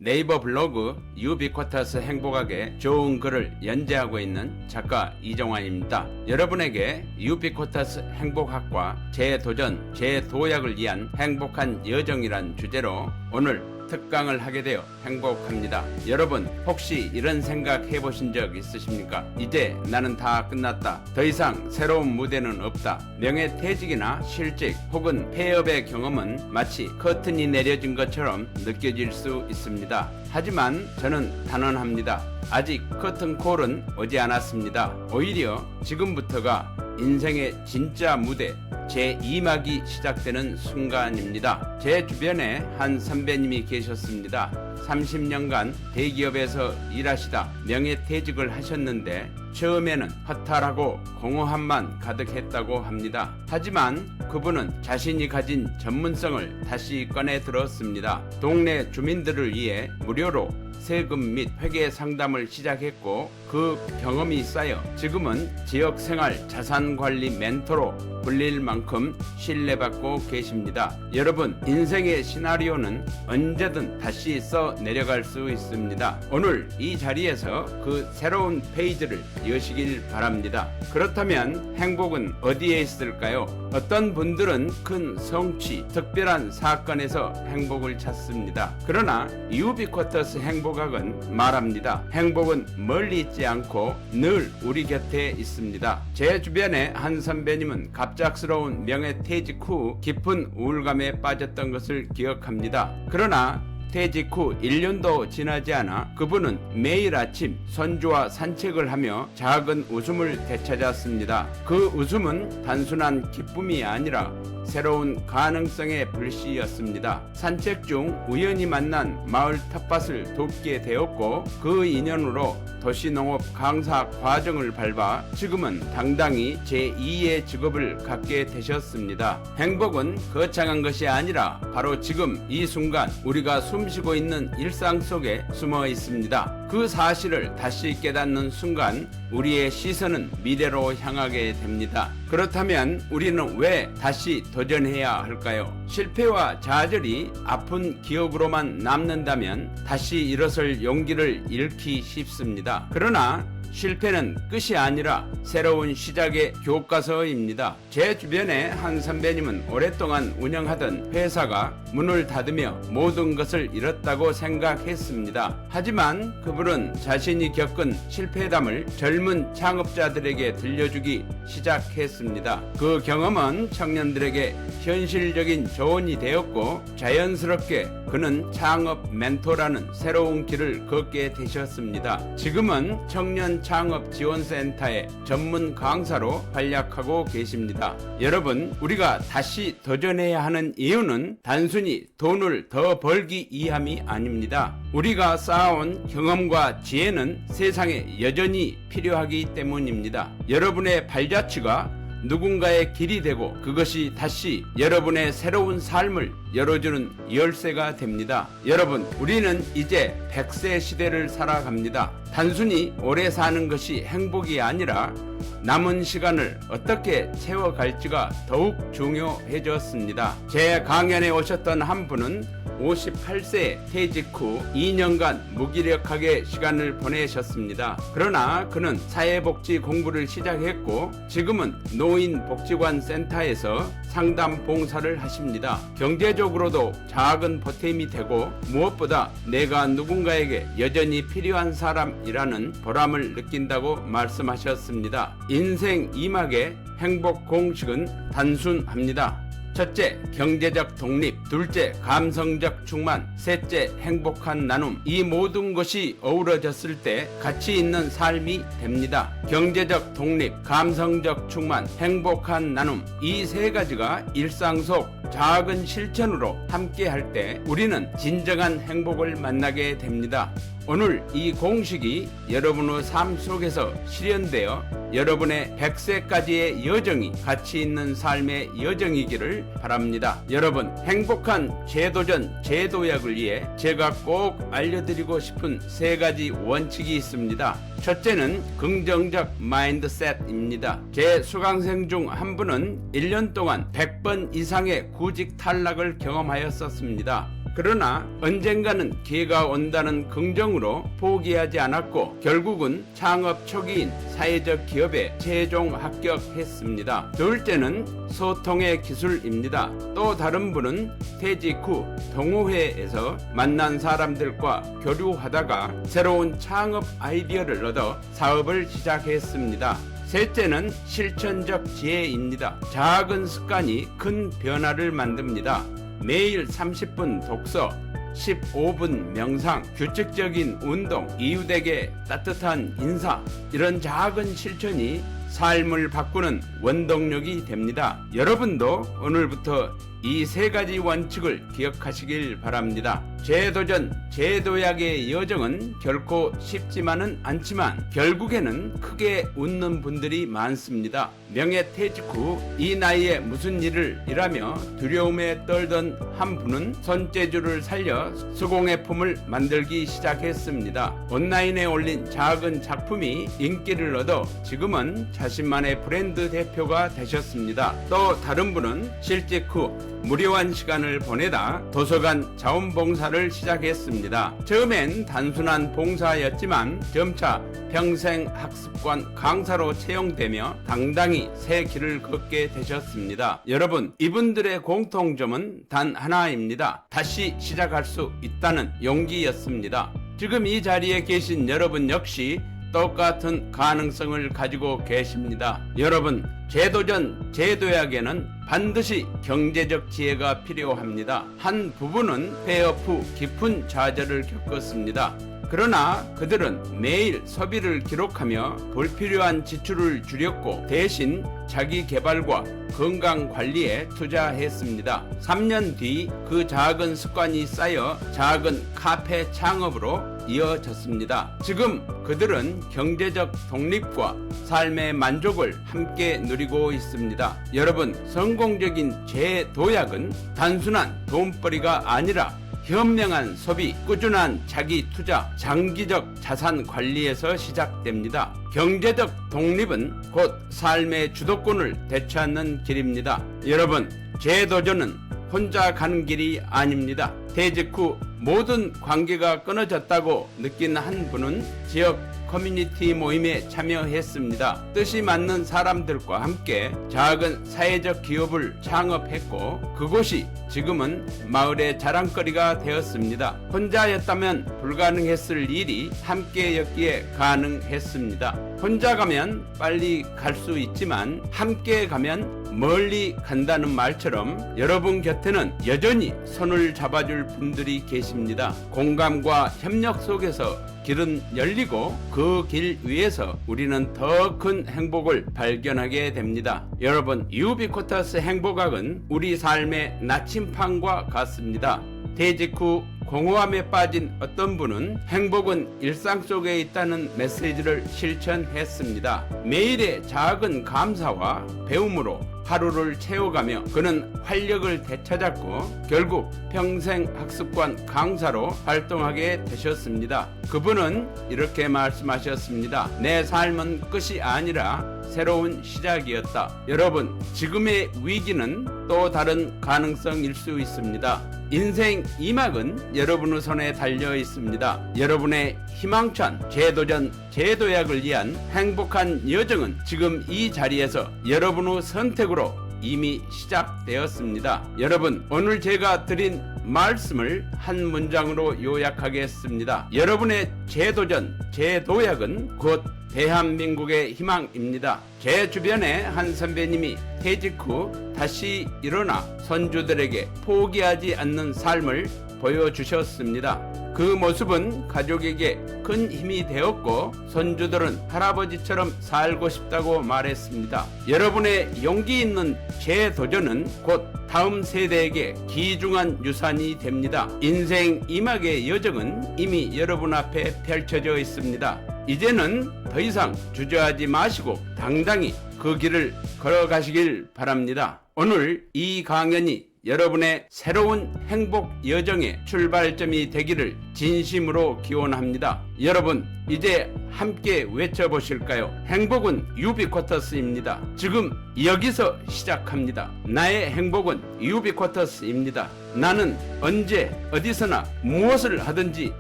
네이버 블로그 유비쿼터스 행복하게 좋은 글을 연재하고 있는 작가 이정환입니다. 여러분에게 유비쿼터스 행복학과 재도전, 재도약을 위한 행복한 여정이란 주제로 오늘 특강을 하게 되어 행복합니다. 여러분 혹시 이런 생각 해보신 적 있으십니까? 이제 나는 다 끝났다. 더 이상 새로운 무대는 없다. 명예퇴직이나 실직 혹은 폐업의 경험은 마치 커튼이 내려진 것처럼 느껴질 수 있습니다. 하지만 저는 단언합니다. 아직 커튼콜은 오지 않았습니다. 오히려 지금부터가 인생의 진짜 무대 제2막이 시작되는 순간입니다. 제 주변에 한 선배님이 계셨습니다. 30년간 대기업에서 일하시다 명예퇴직을 하셨는데 처음에는 허탈하고 공허함만 가득했다고 합니다. 하지만 그분은 자신이 가진 전문성을 다시 꺼내 들었습니다. 동네 주민들을 위해 무료로 세금 및 회계 상담을 시작했고 그 경험이 쌓여 지금은 지역생활 자산관리 멘토로 불릴 만큼 신뢰받고 계십니다. 여러분 인생의 시나리오는 언제든 다시 써 내려갈 수 있습니다. 오늘 이 자리에서 그 새로운 페이지를 여시길 바랍니다. 그렇다면 행복은 어디에 있을까요? 어떤 분들은 큰 성취, 특별한 사건에서 행복을 찾습니다. 그러나 유비쿼터스 행복학은 말합니다. 행복은 멀리 있지 않고 늘 우리 곁에 있습니다. 제 주변에 한 선배님은 갑작스러운 명예퇴직 후 깊은 우울감에 빠졌던 것을 기억합니다. 그러나 퇴직 후 1년도 지나지 않아 그분은 매일 아침 손주와 산책을 하며 작은 웃음을 되찾았습니다. 그 웃음은 단순한 기쁨이 아니라 새로운 가능성의 불씨였습니다. 산책 중 우연히 만난 마을 텃밭을 돕게 되었고 그 인연으로 도시농업 강사 과정을 밟아 지금은 당당히 제2의 직업을 갖게 되셨습니다. 행복은 거창한 것이 아니라 바로 지금 이 순간 우리가 숨쉬고 있는 일상 속에 숨어 있습니다. 그 사실을 다시 깨닫는 순간 우리의 시선은 미래로 향하게 됩니다. 그렇다면 우리는 왜 다시 도전해야 할까요? 실패와 좌절이 아픈 기억으로만 남는다면 다시 일어설 용기를 잃기 쉽습니다. 그러나 실패는 끝이 아니라 새로운 시작의 교과서입니다. 제 주변에 한 선배님은 오랫동안 운영하던 회사가 문을 닫으며 모든 것을 잃었다고 생각했습니다. 하지만 그분은 자신이 겪은 실패담을 젊은 창업자들에게 들려주기 시작했습니다. 그 경험은 청년들에게 현실적인 조언이 되었고 자연스럽게 그는 창업 멘토라는 새로운 길을 걷게 되셨습니다. 지금은 청년 창업 지원센터의 전문 강사로 활약하고 계십니다. 여러분, 우리가 다시 도전해야 하는 이유는 단순히 돈을 더 벌기 위함이 아닙니다. 우리가 쌓아온 경험과 지혜는 세상에 여전히 필요하기 때문입니다. 여러분의 발자취가 누군가의 길이 되고 그것이 다시 여러분의 새로운 삶을 열어주는 열쇠가 됩니다. 여러분, 우리는 이제 100세 시대를 살아갑니다. 단순히 오래 사는 것이 행복이 아니라 남은 시간을 어떻게 채워갈지가 더욱 중요해졌습니다. 제 강연에 오셨던 한 분은 58세에 퇴직 후 2년간 무기력하게 시간을 보내셨습니다. 그러나 그는 사회복지 공부를 시작했고 지금은 노인복지관 센터에서 상담 봉사를 하십니다. 경제적으로도 작은 보탬이 되고 무엇보다 내가 누군가에게 여전히 필요한 사람이라는 보람을 느낀다고 말씀하셨습니다. 인생 2막의 행복 공식은 단순합니다. 첫째, 경제적 독립. 둘째, 감성적 충만. 셋째, 행복한 나눔. 이 모든 것이 어우러졌을 때 가치 있는 삶이 됩니다. 경제적 독립, 감성적 충만, 행복한 나눔. 이 세 가지가 일상 속 작은 실천으로 함께 할 때 우리는 진정한 행복을 만나게 됩니다. 오늘 이 공식이 여러분의 삶 속에서 실현되어 여러분의 100세까지의 여정이 가치 있는 삶의 여정이기를 바랍니다. 여러분, 행복한 재도전, 재도약을 위해 제가 꼭 알려드리고 싶은 세 가지 원칙이 있습니다. 첫째는 긍정적 마인드셋입니다. 제 수강생 중 한 분은 1년 동안 100번 이상의 구직 탈락을 경험하였었습니다. 그러나 언젠가는 기회가 온다는 긍정으로 포기하지 않았고 결국은 창업 초기인 사회적 기업에 최종 합격했습니다. 둘째는 소통의 기술입니다. 또 다른 분은 퇴직 후 동호회에서 만난 사람들과 교류하다가 새로운 창업 아이디어를 얻어 사업을 시작했습니다. 셋째는 실천적 지혜입니다. 작은 습관이 큰 변화를 만듭니다. 매일 30분 독서, 15분 명상, 규칙적인 운동, 이웃에게 따뜻한 인사, 이런 작은 실천이 삶을 바꾸는 원동력이 됩니다. 여러분도 오늘부터 이 세 가지 원칙을 기억하시길 바랍니다. 재도전, 재도약의 여정은 결코 쉽지만은 않지만 결국에는 크게 웃는 분들이 많습니다. 명예퇴직 후 이 나이에 무슨 일을 일하며 두려움에 떨던 한 분은 손재주를 살려 수공예품을 만들기 시작했습니다. 온라인에 올린 작은 작품이 인기를 얻어 지금은 자신만의 브랜드 대표가 되셨습니다. 또 다른 분은 실직 후 무료한 시간을 보내다 도서관 자원봉사를 시작했습니다. 처음엔 단순한 봉사였지만 점차 평생학습관 강사로 채용되며 당당히 새 길을 걷게 되셨습니다. 여러분, 이분들의 공통점은 단 하나입니다. 다시 시작할 수 있다는 용기였습니다. 지금 이 자리에 계신 여러분 역시 똑같은 가능성을 가지고 계십니다. 여러분, 재도전, 재도약에는 반드시 경제적 지혜가 필요합니다. 한 부부는 폐업 후 깊은 좌절을 겪었습니다. 그러나 그들은 매일 소비를 기록하며 불필요한 지출을 줄였고 대신 자기 개발과 건강 관리에 투자했습니다. 3년 뒤 그 작은 습관이 쌓여 작은 카페 창업으로 이어졌습니다. 지금 그들은 경제적 독립과 삶의 만족을 함께 누리고 있습니다. 여러분, 성공적인 재도약은 단순한 돈벌이가 아니라 현명한 소비, 꾸준한 자기 투자, 장기적 자산 관리에서 시작됩니다. 경제적 독립은 곧 삶의 주도권을 되찾는 길입니다. 여러분, 재도전은 혼자 가는 길이 아닙니다. 퇴직 후 모든 관계가 끊어졌다고 느낀 한 분은 지역 커뮤니티 모임에 참여했습니다. 뜻이 맞는 사람들과 함께 작은 사회적 기업을 창업했고 그곳이 지금은 마을의 자랑거리가 되었습니다. 혼자였다면 불가능했을 일이 함께였기에 가능했습니다. 혼자 가면 빨리 갈 수 있지만 함께 가면 멀리 간다는 말처럼 여러분 곁에는 여전히 손을 잡아줄 분들이 계십니다. 공감과 협력 속에서 길은 열리고 그 길 위에서 우리는 더 큰 행복을 발견하게 됩니다. 여러분, 유비코타스 행복학은 우리 삶의 나침판과 같습니다. 퇴직 후 공허함에 빠진 어떤 분은 행복은 일상 속에 있다는 메시지를 실천했습니다. 매일의 작은 감사와 배움으로 하루를 채워가며 그는 활력을 되찾았고 결국 평생학습관 강사로 활동하게 되셨습니다. 그분은 이렇게 말씀하셨습니다. 내 삶은 끝이 아니라 새로운 시작이었다. 여러분, 지금의 위기는 또 다른 가능성일 수 있습니다. 인생 2막은 여러분의 손에 달려 있습니다. 여러분의 희망찬 재도전, 재도약을 위한 행복한 여정은 지금 이 자리에서 여러분의 선택으로 이미 시작되었습니다. 여러분, 오늘 제가 드린 말씀을 한 문장으로 요약하겠습니다. 여러분의 재도전, 재도약은 곧 대한민국의 희망입니다. 제 주변에 한 선배님이 퇴직 후 다시 일어나 손주들에게 포기하지 않는 삶을 보여주셨습니다. 그 모습은 가족에게 큰 힘이 되었고 손주들은 할아버지처럼 살고 싶다고 말했습니다. 여러분의 용기 있는 재도전은 곧 다음 세대에게 귀중한 유산이 됩니다. 인생 2막의 여정은 이미 여러분 앞에 펼쳐져 있습니다. 이제는 더 이상 주저하지 마시고 당당히 그 길을 걸어가시길 바랍니다. 오늘 이 강연이 여러분의 새로운 행복 여정의 출발점이 되기를 진심으로 기원합니다. 여러분, 이제 함께 외쳐보실까요? 행복은 유비쿼터스입니다. 지금 여기서 시작합니다. 나의 행복은 유비쿼터스입니다. 나는 언제 어디서나 무엇을 하든지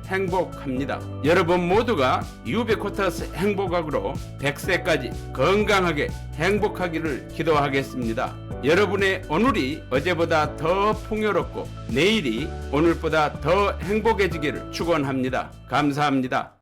행복합니다. 여러분 모두가 유비쿼터스 행복학으로 100세까지 건강하게 행복하기를 기도하겠습니다. 여러분의 오늘이 어제보다 더 풍요롭고 내일이 오늘보다 더 행복해지기를 축원합니다. 감사합니다.